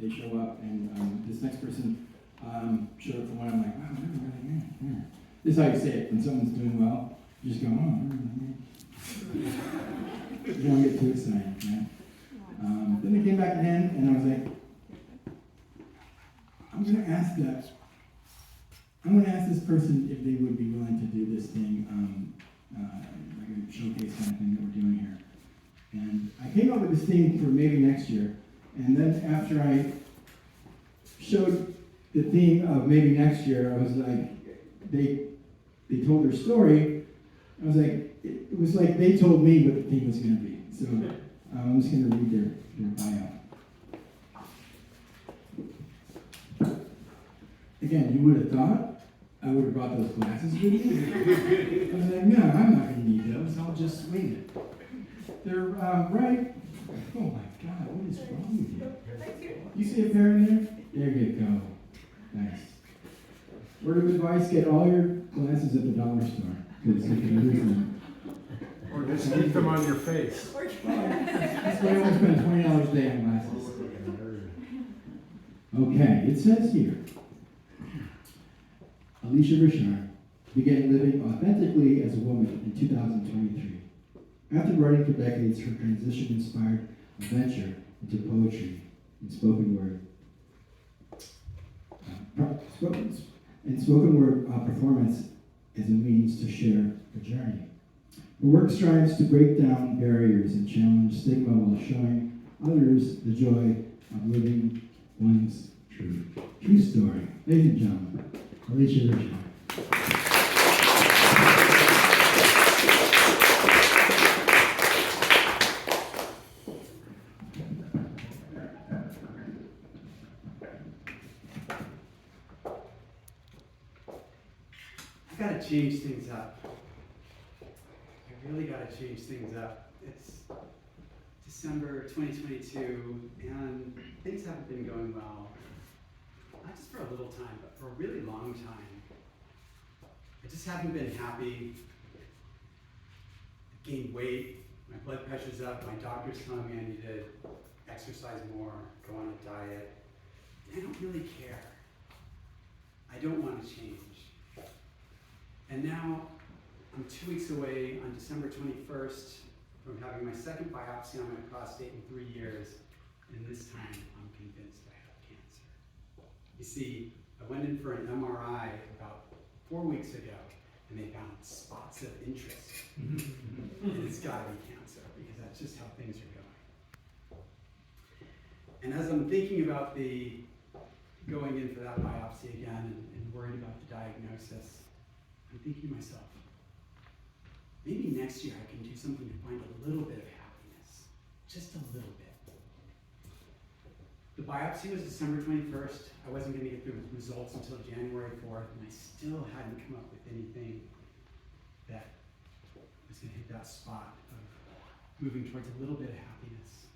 they show up, and this next person showed up for one. I'm like, wow, they're really good. This is how you say it when someone's doing well. You just go, oh, you don't get too excited, right? Then they came back again, and I was like, I'm going to ask this person if they would be willing to do this thing, like a showcase kind of thing that we're doing here. And I came up with this theme for maybe next year, and then after I showed the theme of maybe next year, I was like, they told their story. I was like, it was like they told me what the theme was going to be. So I'm just going to read their bio. Again, you would have thought I would have brought those glasses with me. I was like, no, I'm not going to need those. I'll just wing it. They're right. Oh my God, what is wrong with you? You see a pair in there? There you go. Nice. Word of advice, get all your glasses at the dollar store, because you can lose them. Or just keep them on your face. Well, that's why I only spend $20 a day on glasses. Okay, it says here, Alisha Richard began living authentically as a woman in 2023. After writing for decades, her transition inspired a venture into poetry and spoken word. Spoken word performance as a means to share a journey. Her work strives to break down barriers and challenge stigma while showing others the joy of living one's true story. Ladies and gentlemen, Alisha Richard. I gotta change things up. I really gotta change things up. It's December 2022, and things haven't been going well. Not just for a little time, but for a really long time. I just haven't been happy. I gained weight, my blood pressure's up, my doctor's telling me I need to exercise more, go on a diet. I don't really care. I don't want to change. And now, I'm 2 weeks away on December 21st from having my second biopsy on my prostate in 3 years, and this time I'm convinced I have cancer. You see, I went in for an MRI about 4 weeks ago, and they found spots of interest. And it's gotta be cancer, because that's just how things are going. And as I'm thinking about going in for that biopsy again and worried about the diagnosis, I'm thinking to myself, maybe next year I can do something to find a little bit of happiness. Just a little bit. The biopsy was December 21st. I wasn't going to get the results until January 4th, and I still hadn't come up with anything that was going to hit that spot of moving towards a little bit of happiness.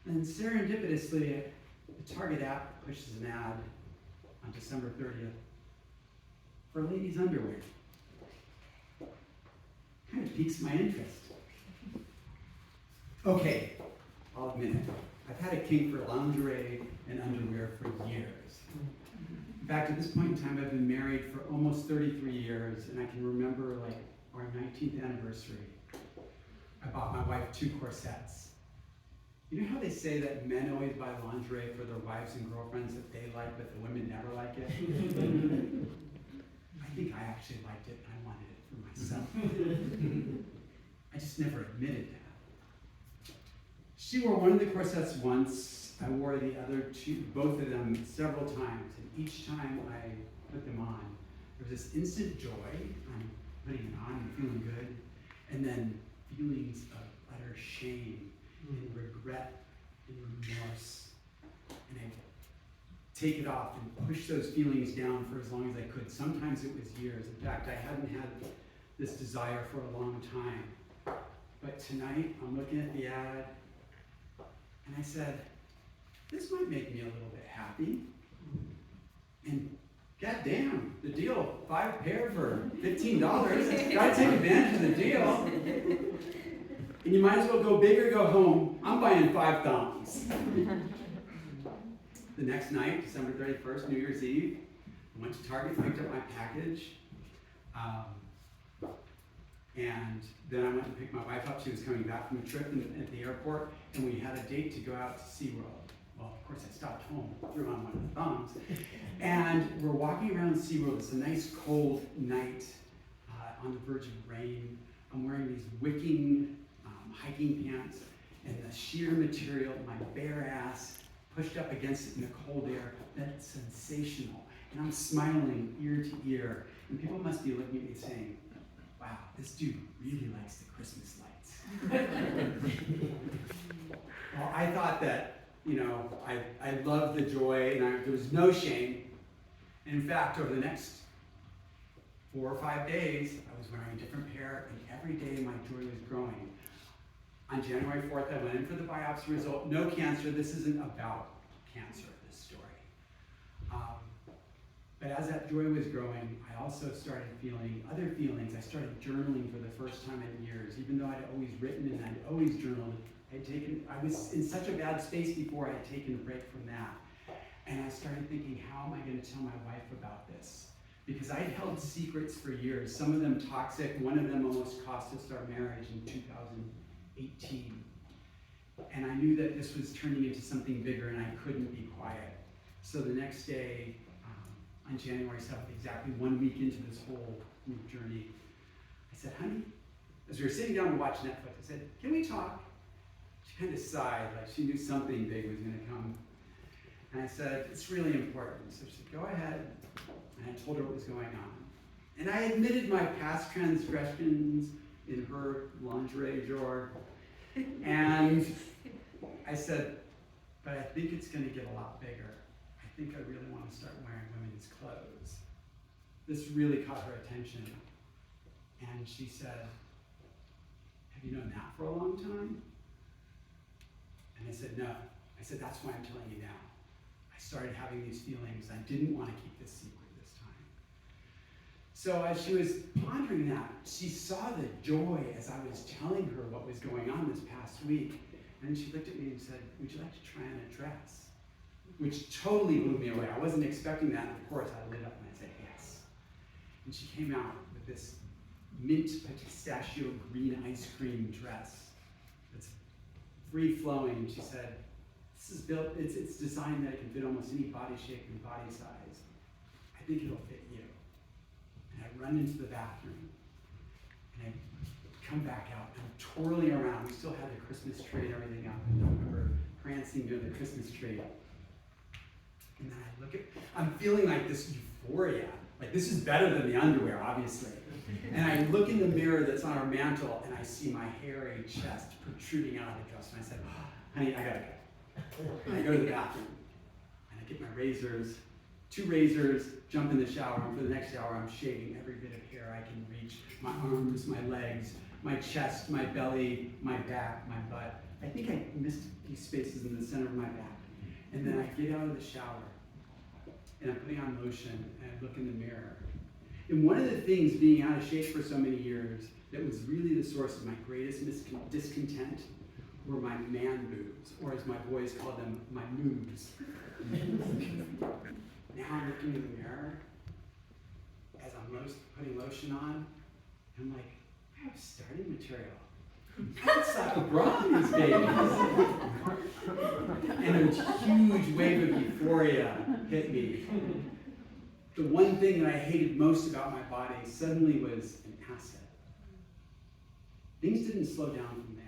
And serendipitously, the Target app pushes an ad on December 30th for ladies' underwear. Kind of piques my interest. Okay, I'll admit it. I've had a kink for lingerie and underwear for years. In fact, at this point in time, I've been married for almost 33 years, and I can remember like our 19th anniversary. I bought my wife 2 corsets. You know how they say that men always buy lingerie for their wives and girlfriends that they like, but the women never like it? I think I actually liked it, and I wanted it for myself. I just never admitted that. She wore one of the corsets once. I wore the other 2, both of them, several times, and each time I put them on, there was this instant joy. I'm putting it on and feeling good, and then feelings of utter shame and regret and remorse. And I take it off and push those feelings down for as long as I could. Sometimes it was years. In fact, I hadn't had this desire for a long time. But tonight, I'm looking at the ad, and I said, this might make me a little bit happy. And goddamn, the deal, 5 pair for $15. Gotta take advantage of the deal. And you might as well go big or go home. I'm buying 5 thongs. the next night, December 31st, New Year's Eve, I went to Target, picked up my package, and then I went to pick my wife up. She was coming back from a trip at the airport, and we had a date to go out to SeaWorld. Well, of course, I stopped home, threw on one of the thumbs, and we're walking around SeaWorld. It's a nice cold night on the verge of rain. I'm wearing these wicking hiking pants, and the sheer material, my bare ass, pushed up against it in the cold air, that's sensational. And I'm smiling ear to ear, and people must be looking at me saying, wow, this dude really likes the Christmas lights. Well, I thought that, I loved the joy, and there was no shame. And in fact, over the next 4 or 5 days, I was wearing a different pair, and every day my joy was growing. On January 4th, I went in for the biopsy result. No cancer. This isn't about cancer, this story. But as that joy was growing, I also started feeling other feelings. I started journaling for the first time in years. Even though I'd always written and I'd always journaled, I was in such a bad space before I had taken a break from that. And I started thinking, how am I going to tell my wife about this? Because I held secrets for years, some of them toxic. One of them almost cost us our marriage in 2018. And I knew that this was turning into something bigger, and I couldn't be quiet. So the next day, on January 7th, exactly 1 week into this whole new journey, I said, honey, as we were sitting down to watch Netflix, I said, can we talk? She kind of sighed, like she knew something big was going to come. And I said, it's really important. So she said, go ahead. And I told her what was going on. And I admitted my past transgressions in her lingerie drawer. And I said, but I think it's going to get a lot bigger. I think I really want to start wearing women's clothes. This really caught her attention. And she said, have you known that for a long time? And I said, no. I said, that's why I'm telling you now. I started having these feelings. I didn't want to keep this secret this time. So as she was pondering that, she saw the joy as I was telling her what was going on this past week. And she looked at me and said, would you like to try on a dress? Which totally blew me away. I wasn't expecting that. And of course, I lit up and I said, yes. And she came out with this mint pistachio green ice cream dress. It's free-flowing. She said, this is built, it's designed that it can fit almost any body shape and body size. I think it'll fit you. And I run into the bathroom, and I come back out, and I'm twirling around. We still had the Christmas tree and everything up, and I remember prancing near the Christmas tree. And then I look at, I'm feeling like this euphoria. Like this is better than the underwear, obviously. And I look in the mirror that's on our mantle, and I see my hairy chest protruding out of the dress. And I said, oh, honey, I gotta go. And I go to the bathroom, and I get my razors, 2 razors, jump in the shower, and for the next hour I'm shaving every bit of hair I can reach, my arms, my legs, my chest, my belly, my back, my butt. I think I missed a few spaces in the center of my back. And then I get out of the shower, and I'm putting on lotion, and I look in the mirror. And one of the things, being out of shape for so many years, that was really the source of my greatest discontent were my man boobs, or as my boys call them, my moobs. Now I'm looking in the mirror as I'm putting lotion on, and I'm like, I have starting material. It's like a bra in these babies. And a huge wave of euphoria hit me. The one thing that I hated most about my body suddenly was an asset. Things didn't slow down from there.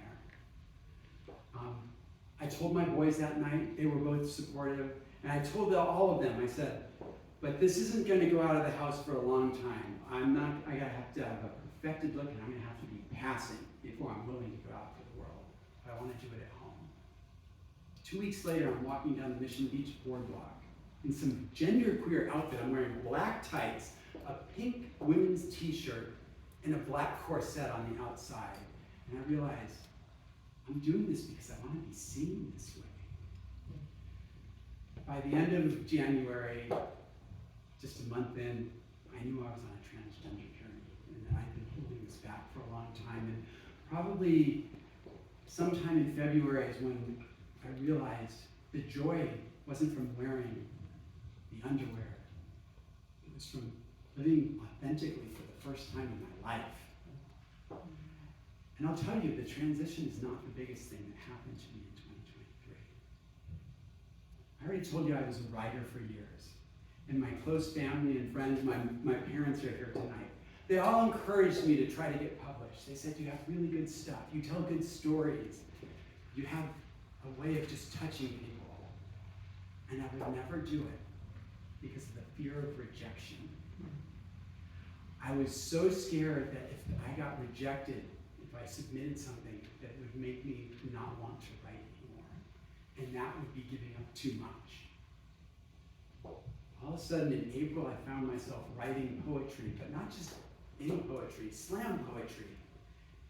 I told my boys that night, they were both supportive, and I told all of them, I said, but this isn't going to go out of the house for a long time. I gotta have to have a perfected look, and I'm going to have to be passing before I'm willing to go out for the world. But I want to do it at home. 2 weeks later, I'm walking down the Mission Beach boardwalk in some genderqueer outfit. I'm wearing black tights, a pink women's t-shirt, and a black corset on the outside. And I realized, I'm doing this because I want to be seen this way. By the end of January, just a month in, I knew I was on a transgender journey, and that I'd been holding this back for a long time. And probably sometime in February is when I realized The joy wasn't from wearing the underwear. It was from living authentically for the first time in my life. And I'll tell you, the transition is not the biggest thing that happened to me in 2023. I already told you I was a writer for years. And my close family and friends, my parents are here tonight. They all encouraged me to try to get published. They said, you have really good stuff. You tell good stories. You have a way of just touching people. And I would never do it because of the fear of rejection. I was so scared that if I got rejected, if I submitted something, that would make me not want to write anymore. And that would be giving up too much. All of a sudden in April, I found myself writing poetry, but not just any poetry, slam poetry.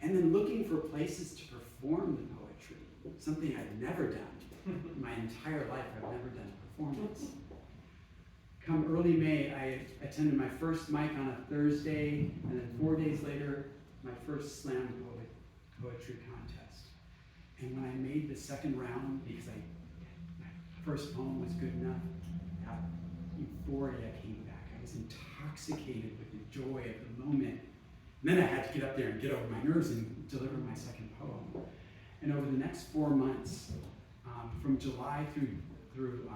And then looking for places to perform the poetry, something I'd never done. In my entire life, I've never done a performance. Come early May, I attended my first mic on a Thursday, and then 4 days later, my first slam poetry contest. And when I made the second round, because my first poem was good enough, that euphoria came back. I was intoxicated with the joy of the moment. And then I had to get up there and get over my nerves and deliver my second poem. And over the next 4 months, from July through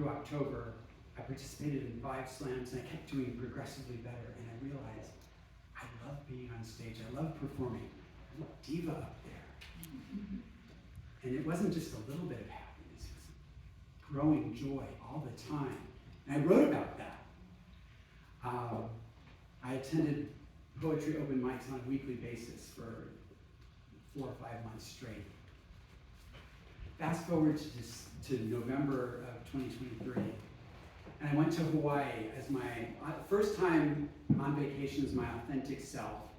October, I participated in 5 slams, and I kept doing progressively better. And I realized I love being on stage. I love performing. I'm a diva up there. And it wasn't just a little bit of happiness. It was growing joy all the time. And I wrote about that. I attended poetry open mics on a weekly basis for 4 or 5 months straight. Fast forward to November of 2023, and I went to Hawaii as my first time on vacation as my authentic self.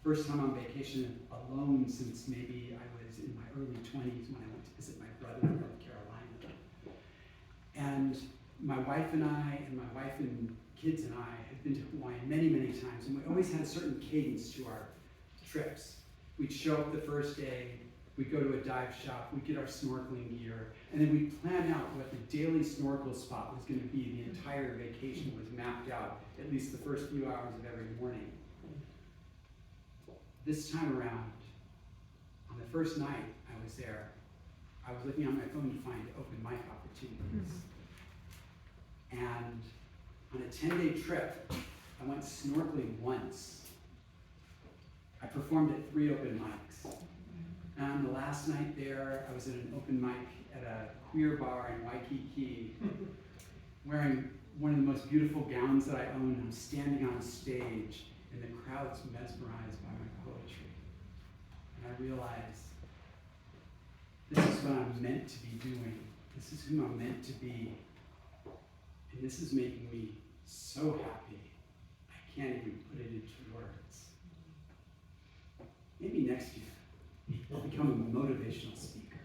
First time on vacation alone since maybe I was in my early 20s when I went to visit my brother in North Carolina. And my wife and kids and I had been to Hawaii many, many times, and we always had a certain cadence to our trips. We'd show up the first day, we'd go to a dive shop, we'd get our snorkeling gear, and then we'd plan out what the daily snorkel spot was going to be. The entire vacation was mapped out, at least the first few hours of every morning. This time around, on the first night I was there, I was looking on my phone to find open mic opportunities. And on a 10-day trip, I went snorkeling once. I performed at 3 open mics. And on the last night there, I was at an open mic at a queer bar in Waikiki, wearing one of the most beautiful gowns that I own. I'm standing on stage, and the crowd's mesmerized by my poetry. And I realized, this is what I'm meant to be doing. This is who I'm meant to be. And this is making me so happy, I can't even put it into words. Maybe next year, I'll become a motivational speaker.